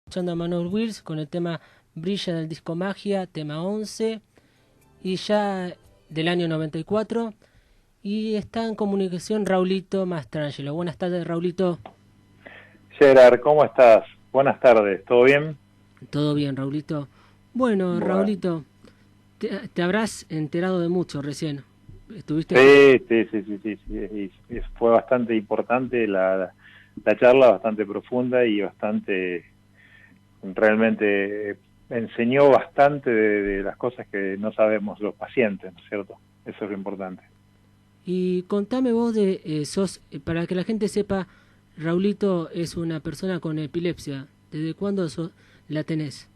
Escuchando a Manuel Wills con el tema Brilla en el disco Magia, tema 11, y ya del año 94. Y está en comunicación Raulito Mastrangelo. Buenas tardes, Raulito. Gerard, ¿cómo estás? Buenas tardes, ¿todo bien? ¿Todo bien, Raulito? Bueno, Bueno, Raulito, te habrás enterado de mucho recién. Estuviste sí, sí, sí, sí, sí, sí, y fue bastante importante la charla, bastante profunda y bastante, realmente enseñó bastante de las cosas que no sabemos los pacientes, ¿no es cierto? Eso es lo importante. y contame vos de para que la gente sepa, Raulito es una persona con epilepsia. ¿Desde cuándo la tenés?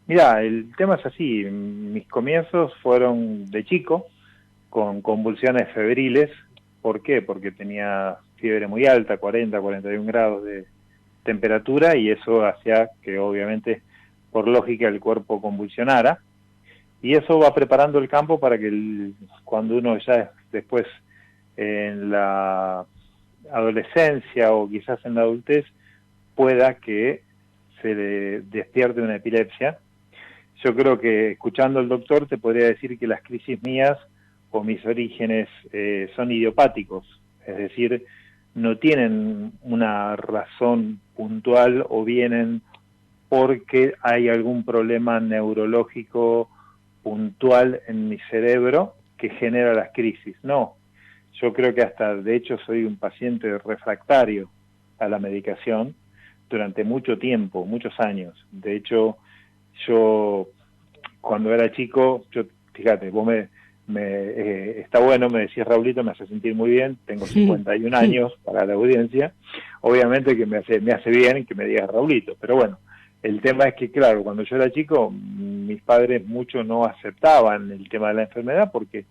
Mira, el tema es así, mis comienzos fueron de chico, con convulsiones febriles. ¿Por qué? Porque tenía fiebre muy alta, 40, 41 grados de temperatura, y eso hacía que obviamente por lógica el cuerpo convulsionara, y eso va preparando el campo para que cuando uno ya después en la adolescencia o quizás en la adultez pueda que se le despierte una epilepsia. Yo creo que escuchando al doctor te podría decir que las crisis mías o mis orígenes son idiopáticos, es decir, no tienen una razón puntual o vienen porque hay algún problema neurológico puntual en mi cerebro que genera las crisis. No, yo creo que hasta, de hecho, soy un paciente refractario a la medicación durante mucho tiempo, muchos años. De hecho, yo cuando era chico, yo, fíjate, está bueno, me decís Raulito, me hace sentir muy bien, tengo 51 años para la audiencia, obviamente que me hace bien que me digas Raulito, pero bueno, el tema es que, claro, cuando yo era chico, mis padres mucho no aceptaban el tema de la enfermedad porque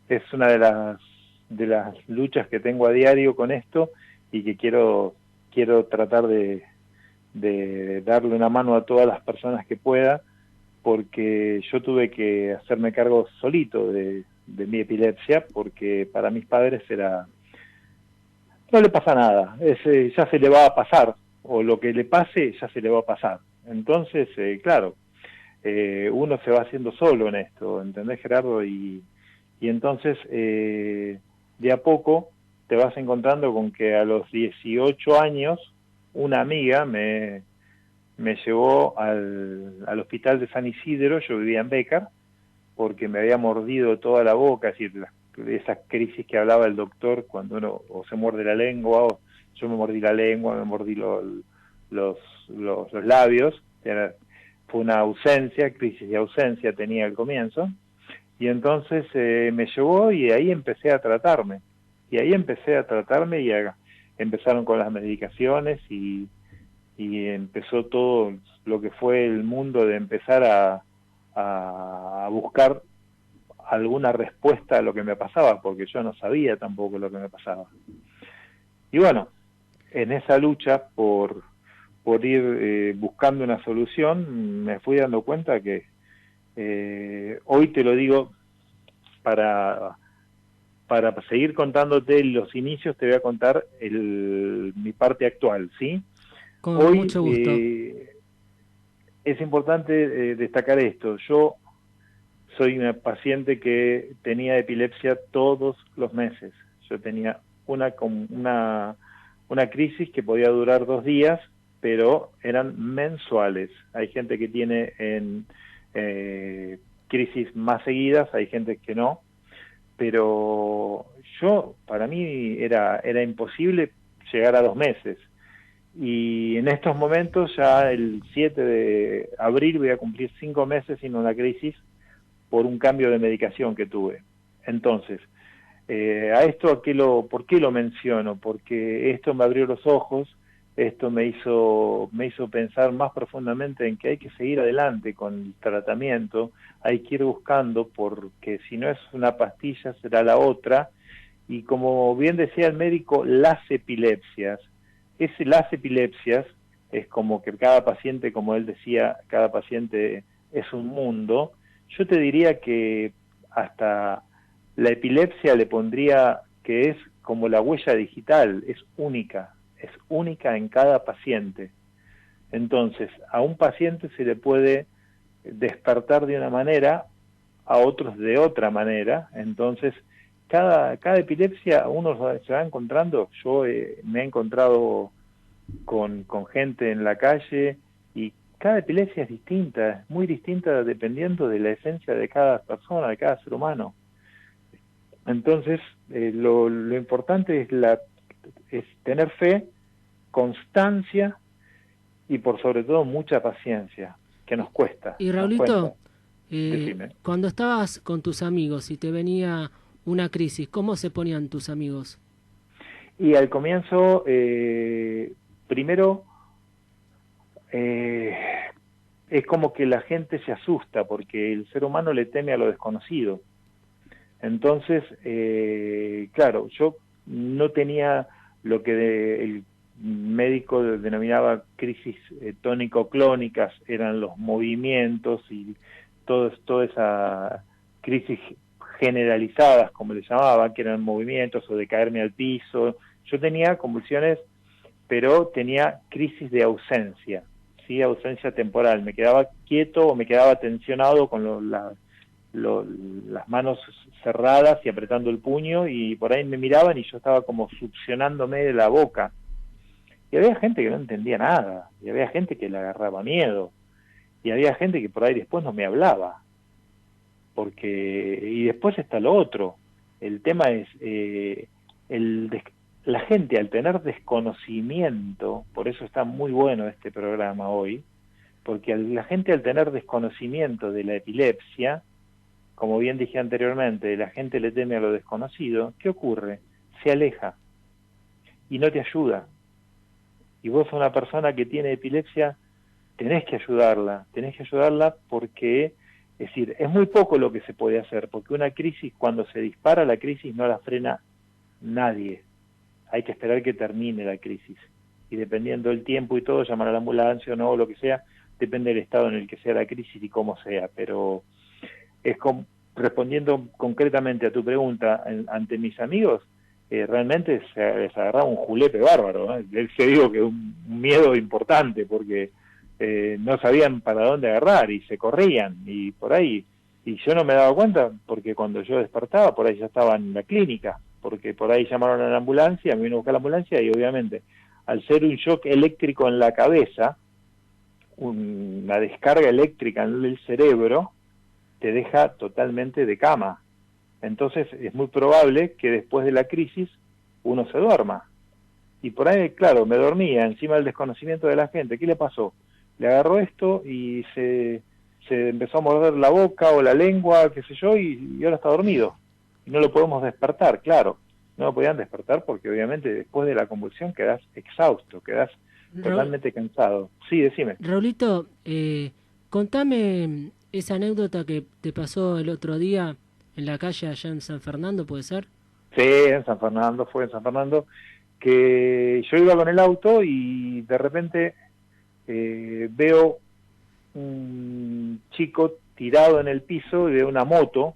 es una de las luchas que tengo a diario con esto y que quiero tratar de darle una mano a todas las personas que pueda, porque yo tuve que hacerme cargo solito de mi epilepsia, porque para mis padres era, no le pasa nada, ya se le va a pasar, o lo que le pase ya se le va a pasar. Entonces, claro, uno se va haciendo solo en esto, ¿entendés, Gerardo? Y entonces, de a poco te vas encontrando con que a los 18 años, una amiga me llevó al hospital de San Isidro. Yo vivía en Bécar, porque me había mordido toda la boca, es decir, esas crisis que hablaba el doctor cuando uno o se muerde la lengua, o yo me mordí la lengua, me mordí los, los labios. Fue una ausencia, crisis de ausencia tenía al comienzo, y entonces me llevó y ahí empecé a tratarme, empezaron con las medicaciones, y empezó todo lo que fue el mundo de empezar a buscar alguna respuesta a lo que me pasaba, porque yo no sabía tampoco lo que me pasaba. Y bueno, en esa lucha por ir buscando una solución, me fui dando cuenta que hoy te lo digo para, para seguir contándote los inicios, te voy a contar mi parte actual, ¿sí? Con Hoy mucho gusto. es importante destacar esto. Yo soy una paciente que tenía epilepsia todos los meses. Yo tenía una crisis que podía durar 2 días, pero eran mensuales. Hay gente que tiene eh, crisis más seguidas, hay gente que no, pero para mí era imposible llegar a 2 meses. Y en estos momentos, ya el 7 de abril, voy a cumplir 5 meses sin una crisis por un cambio de medicación que tuve. Entonces, a esto, ¿por qué lo menciono? Porque esto me abrió los ojos, esto me hizo pensar más profundamente en que hay que seguir adelante con el tratamiento, hay que ir buscando, porque si no es una pastilla será la otra. Y como bien decía el médico, las epilepsias es como que cada paciente, como él decía, cada paciente es un mundo. Yo te diría que hasta la epilepsia le pondría que es como la huella digital, es única en cada paciente. Entonces, a un paciente se le puede despertar de una manera, a otros de otra manera. Entonces, cada epilepsia uno se va encontrando. Yo me he encontrado con gente en la calle y cada epilepsia es distinta, es muy distinta dependiendo de la esencia de cada persona, de cada ser humano. Entonces, lo importante es tener fe, constancia y por sobre todo mucha paciencia, que nos cuesta. Y nos cuesta. Raulito, cuando estabas con tus amigos y te venía una crisis, ¿cómo se ponían tus amigos? Y al comienzo, primero, es como que la gente se asusta porque el ser humano le teme a lo desconocido. Entonces, claro, yo no tenía lo que el médico denominaba crisis tónico-clónicas, eran los movimientos y toda esa crisis generalizadas, como le llamaban, que eran movimientos o de caerme al piso. Yo tenía convulsiones, pero tenía crisis de ausencia, ¿sí? Ausencia temporal. Me quedaba quieto o me quedaba tensionado con las manos cerradas y apretando el puño, y por ahí me miraban y yo estaba como succionándome de la boca. Y había gente que no entendía nada, y había gente que le agarraba miedo, y había gente que por ahí después no me hablaba. Y después está lo otro. El tema es, la gente al tener desconocimiento, por eso está muy bueno este programa hoy, porque la gente al tener desconocimiento de la epilepsia, como bien dije anteriormente, la gente le teme a lo desconocido, ¿qué ocurre? Se aleja y no te ayuda. Y vos, una persona que tiene epilepsia, tenés que ayudarla porque, es decir, es muy poco lo que se puede hacer, porque una crisis, cuando se dispara la crisis, no la frena nadie. Hay que esperar que termine la crisis. Y dependiendo del tiempo y todo, llamar a la ambulancia o no, o lo que sea, depende del estado en el que sea la crisis y cómo sea. Pero respondiendo concretamente a tu pregunta, ante mis amigos, realmente les agarraba un julepe bárbaro, ¿eh? Se digo que un miedo importante, porque no sabían para dónde agarrar y se corrían y por ahí, y yo no me daba cuenta porque cuando yo despertaba por ahí ya estaba en la clínica, porque por ahí llamaron a la ambulancia, me vino a buscar la ambulancia y obviamente al ser un shock eléctrico en la cabeza, una descarga eléctrica en el cerebro, te deja totalmente de cama. Entonces es muy probable que después de la crisis uno se duerma. Y por ahí, claro, me dormía encima del desconocimiento de la gente. ¿Qué le pasó? Le agarró esto y se empezó a morder la boca o la lengua, qué sé yo, y ahora está dormido. Y no lo podemos despertar, claro. No lo podían despertar porque obviamente después de la convulsión quedás exhausto, quedás totalmente cansado. Sí, decime. Raulito, contame esa anécdota que te pasó el otro día en la calle allá en San Fernando, ¿puede ser? Sí, en San Fernando, fue en San Fernando, que yo iba con el auto y de repente veo un chico tirado en el piso de una moto,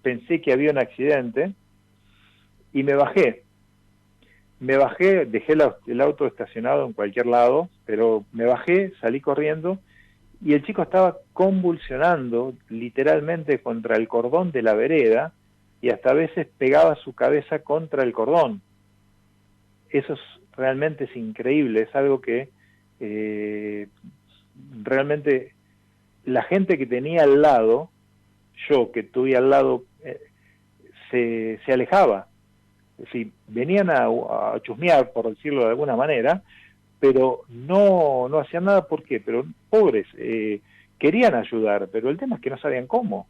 pensé que había un accidente y me bajé, dejé el auto estacionado en cualquier lado, pero me bajé, salí corriendo y el chico estaba convulsionando literalmente contra el cordón de la vereda y hasta a veces pegaba su cabeza contra el cordón. Eso realmente es increíble, es algo que realmente la gente que tenía al lado, yo que tuve al lado, se alejaba. Es decir, venían a chusmear, por decirlo de alguna manera, pero no hacían nada. ¿Por qué? Pero pobres, querían ayudar, pero el tema es que no sabían cómo.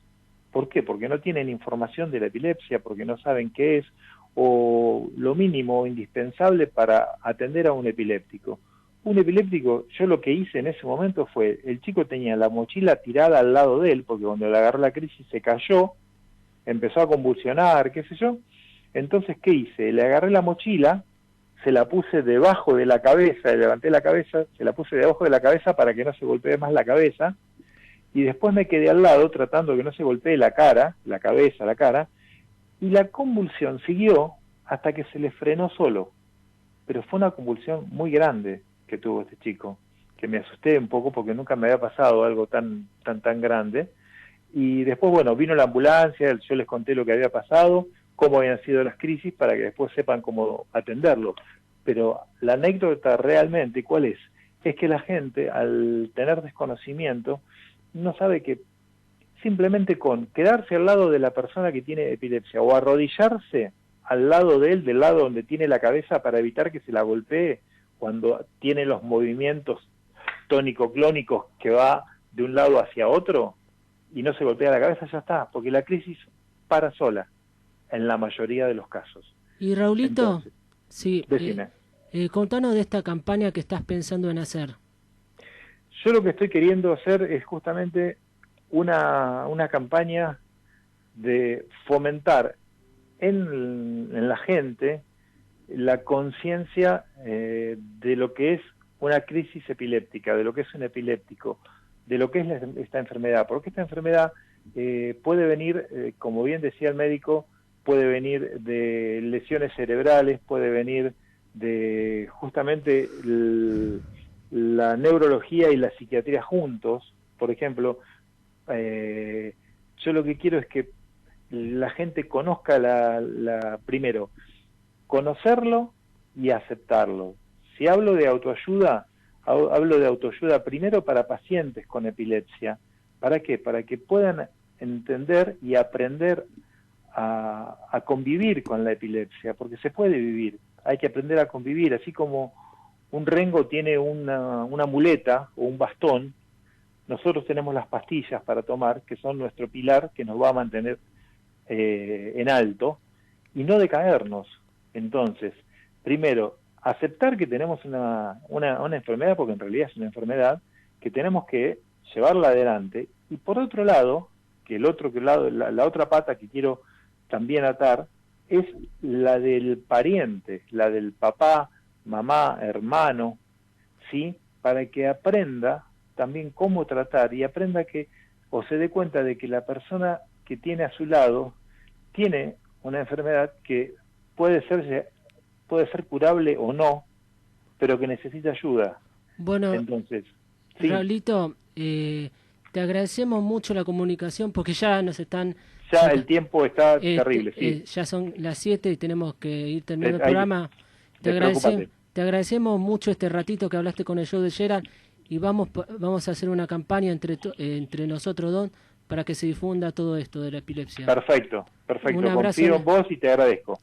¿Por qué? Porque no tienen información de la epilepsia, porque no saben qué es, o lo mínimo indispensable para atender a un epiléptico. Un epiléptico, yo lo que hice en ese momento fue, el chico tenía la mochila tirada al lado de él, porque cuando le agarró la crisis se cayó, empezó a convulsionar, qué sé yo. Entonces, ¿qué hice? Le agarré la mochila, se la puse debajo de la cabeza, le levanté la cabeza, se la puse debajo de la cabeza para que no se golpee más la cabeza, y después me quedé al lado tratando de que no se golpee la cara, la cabeza, la cara, y la convulsión siguió hasta que se le frenó solo. Pero fue una convulsión muy grande que tuvo este chico. que me asusté un poco porque nunca me había pasado algo tan grande. Y después, bueno, vino la ambulancia, yo les conté lo que había pasado, cómo habían sido las crisis, para que después sepan cómo atenderlo. Pero la anécdota realmente, ¿cuál es? Es que la gente, al tener desconocimiento, no sabe que simplemente con quedarse al lado de la persona que tiene epilepsia o arrodillarse al lado de él, del lado donde tiene la cabeza, para evitar que se la golpee cuando tiene los movimientos tónico-clónicos que va de un lado hacia otro y no se golpea la cabeza, ya está, porque la crisis para sola en la mayoría de los casos. Y Raulito, entonces, sí, decime. Contanos de esta campaña que estás pensando en hacer. Yo lo que estoy queriendo hacer es justamente una campaña de fomentar en la gente la conciencia de lo que es una crisis epiléptica, de lo que es un epiléptico, de lo que es esta enfermedad, porque esta enfermedad puede venir, como bien decía el médico, puede venir de lesiones cerebrales, puede venir de justamente la neurología y la psiquiatría juntos. Por ejemplo, yo lo que quiero es que la gente conozca primero, conocerlo y aceptarlo. Si hablo de autoayuda, hablo de autoayuda primero para pacientes con epilepsia. ¿Para qué? Para que puedan entender y aprender a convivir con la epilepsia, porque se puede vivir, hay que aprender a convivir, así como un rengo tiene una muleta o un bastón, nosotros tenemos las pastillas para tomar, que son nuestro pilar, que nos va a mantener en alto, y no decaernos. Entonces, primero, aceptar que tenemos una enfermedad, porque en realidad es una enfermedad, que tenemos que llevarla adelante, y por otro lado, la otra pata que quiero también atar, es la del pariente, la del papá, mamá, hermano, ¿sí? Para que aprenda también cómo tratar y aprenda o se dé cuenta de que la persona que tiene a su lado tiene una enfermedad que puede ser curable o no, pero que necesita ayuda. Bueno, entonces, sí. Raulito, te agradecemos mucho la comunicación porque ya nos están... Ya el tiempo está terrible, sí. Ya son las 7 y tenemos que ir terminando el programa. Te agradecemos mucho este ratito que hablaste con el show de Gerard y vamos a hacer una campaña entre nosotros dos para que se difunda todo esto de la epilepsia. Perfecto. Un abrazo. Confío en vos y te agradezco.